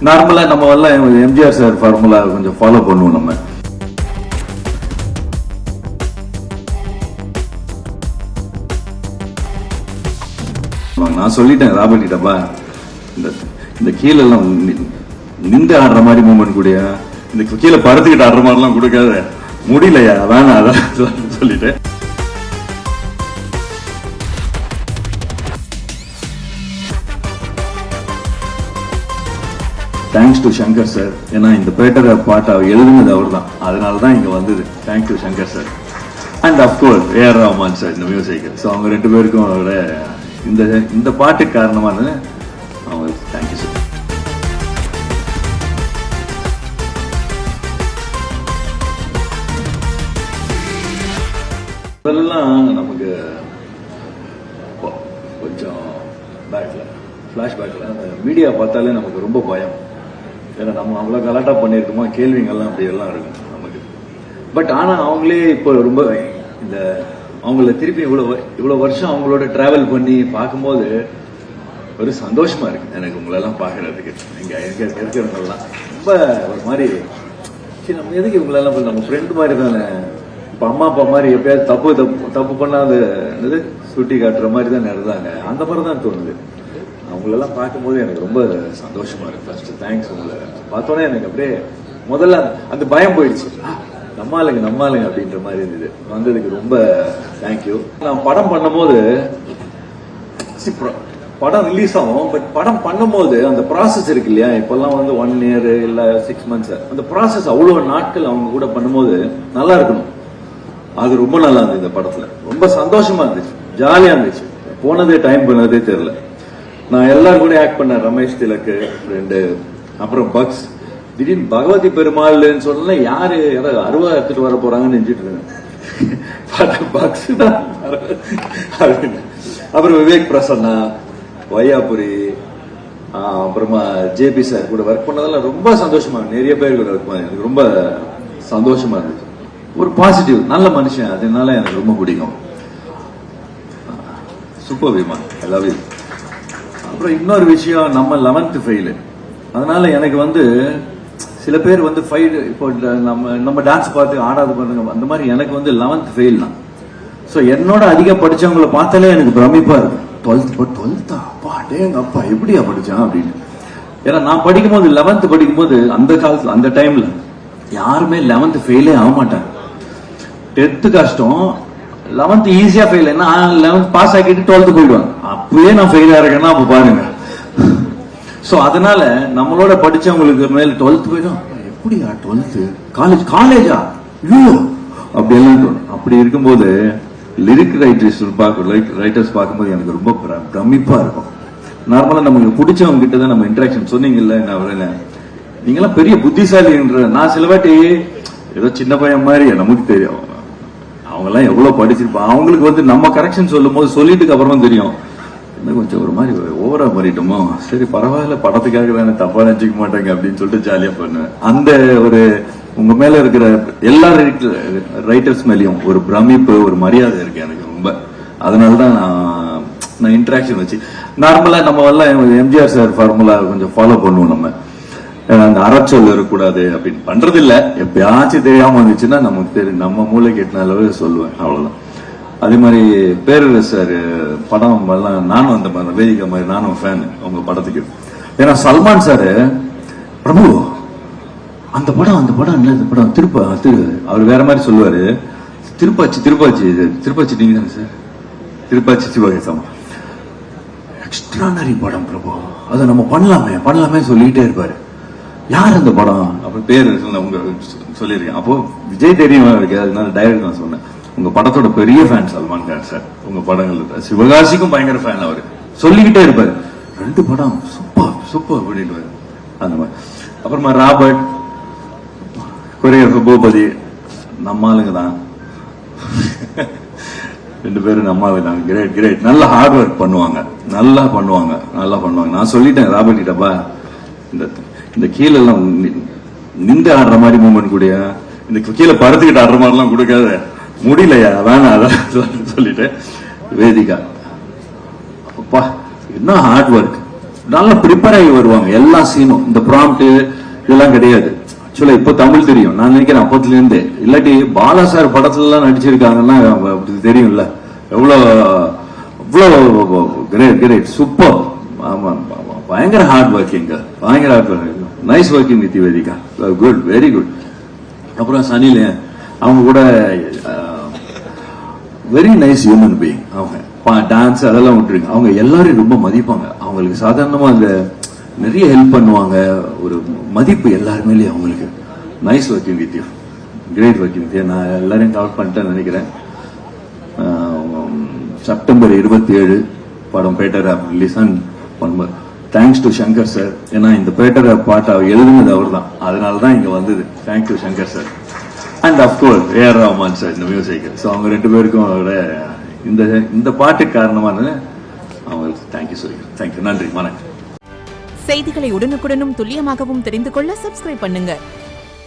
நார்மலா நம்ம எல்லாம் எம்ஜிஆர் சார் ஃபார்முலா கொஞ்சம் ஃபாலோ பண்ணுவோம் நம்ம. நான் சொல்லிட்டேன் ராபர்ட் கிட்டப்பா, இந்த கீழெல்லாம் நின்று ஆடுற மாதிரி மூமெண்ட் கூடிய, இந்த கீழே படுத்துக்கிட்டு ஆடுற மாதிரிலாம் கொடுக்காத, முடியலையா வேணாம், அதான் சொல்லிட்டேன். Thanks to Shankar sir. ஏன்னா இந்த பேட்டரை பாட்டை எழுதுனது அவர் தான், அதனால தான் இங்கே வந்தது. Thank you Shankar sir. And of course A R Rahman sir இந்த மியூசிக். ஸோ அவங்க ரெண்டு பேருக்கும் அவரோட இந்த பாட்டுக்கு காரணமான அவங்க தேங்க்யூ சார். இதெல்லாம் நமக்கு கொஞ்சம் பேக்கில் ஃப்ளாஷ்பேக்கில் அந்த மீடியா பார்த்தாலே நமக்கு ரொம்ப பயம். ஏன்னா நம்ம அவ்வளோ கலாட்டா பண்ணியிருக்கோமா, கேள்விங்கள்லாம் அப்படியெல்லாம் இருக்கும் நமக்கு. பட் ஆனால் அவங்களே இப்போ ரொம்ப இந்த அவங்கள திருப்பி இவ்வளோ வருஷம் அவங்களோட டிராவல் பண்ணி பார்க்கும்போது ஒரு சந்தோஷமா இருக்கு எனக்கு உங்களெல்லாம் பார்க்கறதுக்கு. இங்கே இருக்கிறவங்கெல்லாம் ரொம்ப ஒரு மாதிரி நம்ம எதுக்கு இவங்களெல்லாம் நம்ம ஃப்ரெண்டு மாதிரி தானே, இப்போ அம்மா அப்பா மாதிரி எப்பயாவது தப்பு பண்ணாத சுட்டி காட்டுற மாதிரி தான் இருந்தாங்க. அந்த மாதிரி தான் தோணுது. அவங்களெல்லாம் பார்க்கும்போது எனக்கு ரொம்ப சந்தோஷமா இருக்கு. First thanks. உங்களை பார்த்தோன்னே எனக்கு அப்படியே முதல்ல அந்த பயம் போயிடுச்சு. நம்மாளுங்க அப்படின்ற மாதிரி இருந்தது. வந்ததுக்கு ரொம்ப தேங்க்யூ. நான் படம் பண்ணும்போது படம் ரிலீஸ் ஆகும், பட் படம் பண்ணும்போது அந்த ப்ராசஸ் இருக்கு இல்லையா, இப்பெல்லாம் 1 year இல்ல 6 months, அந்த ப்ராசஸ் அவ்வளவு நாட்கள் அவங்க கூட பண்ணும்போது நல்லா இருக்கணும். அது ரொம்ப நல்லா இருந்தது. இந்த படத்துல ரொம்ப சந்தோஷமா இருந்துச்சு, ஜாலியா இருந்துச்சு. போனதே டைம் பண்ணதே தெரியல. நான் எல்லாரும் கூட ஆக்ட் பண்ணேன். ரமேஷ் திலக்கு ஃப்ரெண்டு, அப்புறம் பக்ஸ். திடீர்னு பகவதி பெருமாள்னு சொன்னா யாரு யாராவது அருவா எடுத்துட்டு வர போறாங்கன்னு நினைச்சிட்டு இருந்தேன். பக்ஸ் தான். அப்புறம் விவேக் பிரசன்னா, வையாபுரி, அப்புறமா ஜேபி சார் கூட ஒர்க் பண்ணதெல்லாம் ரொம்ப சந்தோஷமா, நிறைய பேர் கூட ஒர்க் பண்ண எனக்கு ரொம்ப சந்தோஷமா இருந்துச்சு. ஒரு பாசிட்டிவ் நல்ல மனுஷன், அதனால எனக்கு ரொம்ப பிடிக்கும். சூப்பர் விமான், ஐ லவ் யூ. அப்புறம் இன்னொரு விஷயம், நம்ம 11th ஃபெயில். அதனால எனக்கு சில பேர் ஃபைல் இப்போ நம்ம டான்ஸ் பார்த்து ஆடாது பண்ணுங்க அந்த மாதிரி. எனக்கு 11th ஃபெயில் தான். ஸோ என்னோட அதிக படிச்சவங்களை பார்த்தாலே எனக்கு பிரமிப்பா இருக்கு. 12th அப்பா டேங்க அப்பா எப்படியா படிச்சான் அப்படின்னு. ஏன்னா நான் படிக்கும்போது 11th படிக்கும்போது அந்த காலத்துல அந்த டைம்ல யாருமே 11th ஃபெயிலே ஆக மாட்டாங்க. 10th கஷ்டம், 11th ஈஸியா ஃபெயில். ஏன்னா 11th பாஸ் ஆக்கிட்டு 12th போயிடுவாங்க. அப்பவே நான் ஃபெயில் ஆயிருக்கேன்னா அப்ப பாருங்க. சோ அதனால நம்மளோட படிச்சவங்களுக்கு மேல 12th போயிடும். எப்படியா 12th காலேஜா ஐயோ அப்படி எல்லாம் தோணும். அப்படி இருக்கும்போது லிரிக் ரைட்டர்ஸ் பார்க்கும்போது எனக்கு ரொம்ப பிரமிப்பா இருக்கும். நார்மலா நமக்கு பிடிச்சவங்க கிட்ட தான் நம்ம இன்டராக்ஷன். சொன்னீங்கல்ல நீங்கெல்லாம் பெரிய புத்திசாலின்ற. நான் சில வாட்டி ஏதோ சின்ன பையன் மாதிரி நமக்கு தெரியும். அவங்க எல்லாம் எவ்வளவு படிச்சிருப்பாங்க. அவங்களுக்கு நம்ம கரெக்ஷன் சொல்லும் போது சொல்லிட்டுக்கு அப்புறம் தெரியும் கொஞ்சம் ஒரு மாதிரி ஓவரா மாறிட்டோமோ, சரி பரவாயில்ல படத்துக்காக தானே, தப்பா நினைச்சிக்க மாட்டாங்க அப்படின்னு சொல்லிட்டு ஜாலியா பண்ணுவேன். அந்த ஒரு உங்க மேல இருக்கிற எல்லா ரைட்டர்ஸ் மேலயும் ஒரு பிரமிப்பு, ஒரு மரியாதை இருக்கு எனக்கு ரொம்ப. அதனாலதான் நான் இன்டராக்ஷன் வச்சு நார்மலா நம்ம எல்லாம் எம்ஜிஆர் சார் ஃபார்முலா கொஞ்சம் ஃபாலோ பண்ணுவோம் நம்ம. அந்த அறச்சொல் இருக்கக்கூடாது அப்படின்னு பண்றது இல்ல. எப்பயாச்சும் தெரியாம வந்துச்சுன்னா நமக்கு தெரியும், நம்ம மூளை கெட்டின அளவு சொல்லுவேன், அவ்வளவுதான். அதே மாதிரி பேரரசு சார் படம் எல்லாம் நானும் அந்த மாதிரி வேதிக்கை மாதிரி நானும் ஃபேன் உங்க படத்துக்கு. ஏன்னா சல்மான் சார் பிரபு அந்த படம் இல்ல, இந்த படம் அவர் வேற மாதிரி சொல்லுவாரு. திருப்பாச்சி நீங்க தானே சார்? திருப்பாச்சி சிவகேசம் எக்ஸ்ட்ரானரி படம் பிரபு, அதை நம்ம பண்ணலாமே சொல்லிட்டே இருப்பாரு. யார் அந்த படம்? அப்புறம் பேர் உங்க சொல்லியிருக்கேன். அப்போ விஜய் தெரியும் இருக்கு, அதனால டைரக்ட் நான் சொன்னேன். உங்க படத்தோட பெரிய ஃபேன் சல்மான் கான் சார். உங்க படங்கள் சிவகாசிக்கும் பயங்கர ஃபேன். அவரு சொல்லிக்கிட்டே இருப்பாரு 2 படம் சூப்பர் அப்படின்னு அந்த மாதிரி. அப்புறமா ராபர்ட், கொரியோகிராஃபர் பூபதி, நம்ம ஆளுங்க தான் 2 பேரும் நம்ம ஆளுங்க தான். கிரேட். நல்ல ஹார்ட் ஒர்க் பண்ணுவாங்க, நல்லா பண்ணுவாங்க. நான் சொல்லிட்டேன் ராபர்ட் கிட்டப்பா, இந்த கீழெல்லாம் நின்று ஆடுற மாதிரி மூமெண்ட் கூடிய, இந்த கீழே படுத்துக்கிட்டு ஆடுற மாதிரிலாம் கொடுக்காத, முடியலையா வேணாம், அதான் சொல்லிட்டேன். வேதிகா அப்பா என்ன ஹார்ட் ஒர்க். நல்லா ப்ரிப்பேர் ஆகி வருவாங்க எல்லா சீனும். இந்த ப்ராம்ப்ட் இதெல்லாம் கிடையாது. ஆக்சுவலா இப்போ தமிழ் தெரியும் நான் நினைக்கிறேன் அப்பத்துல இருந்தே. இல்லாட்டி பாலா சார் படத்துல எல்லாம் நடிச்சிருக்காங்கன்னா அப்படி தெரியும்ல. எவ்வளவு கிரேட் சூப்பர். பயங்கர ஹார்ட் ஒர்க்கிங், பயங்கர hard working. Nice working with Vedhika, good, very good. அப்புறம் சனில அவங்க கூட வெரி நைஸ் ஹியூமன் பீயிங். அவங்க டான்ஸ் அதெல்லாம் விட்டுருங்க, அவங்க எல்லாரும் ரொம்ப மதிப்பாங்க. அவங்களுக்கு சாதாரணமா அந்த நிறைய ஹெல்ப் பண்ணுவாங்க. ஒரு மதிப்பு எல்லாருமே அவங்களுக்கு. Nice working with you, great working with you. நான் எல்லாரையும் கவர் பண்ணிட்டேன்னு நினைக்கிறேன். செப்டம்பர் 27 படம் பேட்டர் release. And thanks to Shankar sir. ஏன்னா இந்த பேட்டர் பாட்டை எழுதுனது அவர் தான், அதனாலதான் இங்க வந்தது. Thank you Shankar sir. And of course A R Rahman sir இந்த மியூசிக். ஸோ அவங்க 2 பேருக்கும் அவரோட இந்த பாட்டுக்கு காரணமான அவங்களுக்கு தேங்க்யூ சொல்லிக்கிறேன். தேங்க்யூ, நன்றி, வணக்கம். செய்திகளை உடனுக்குடனும் துல்லியமாகவும் தெரிந்து கொள்ள சப்ஸ்கிரைப் பண்ணுங்க.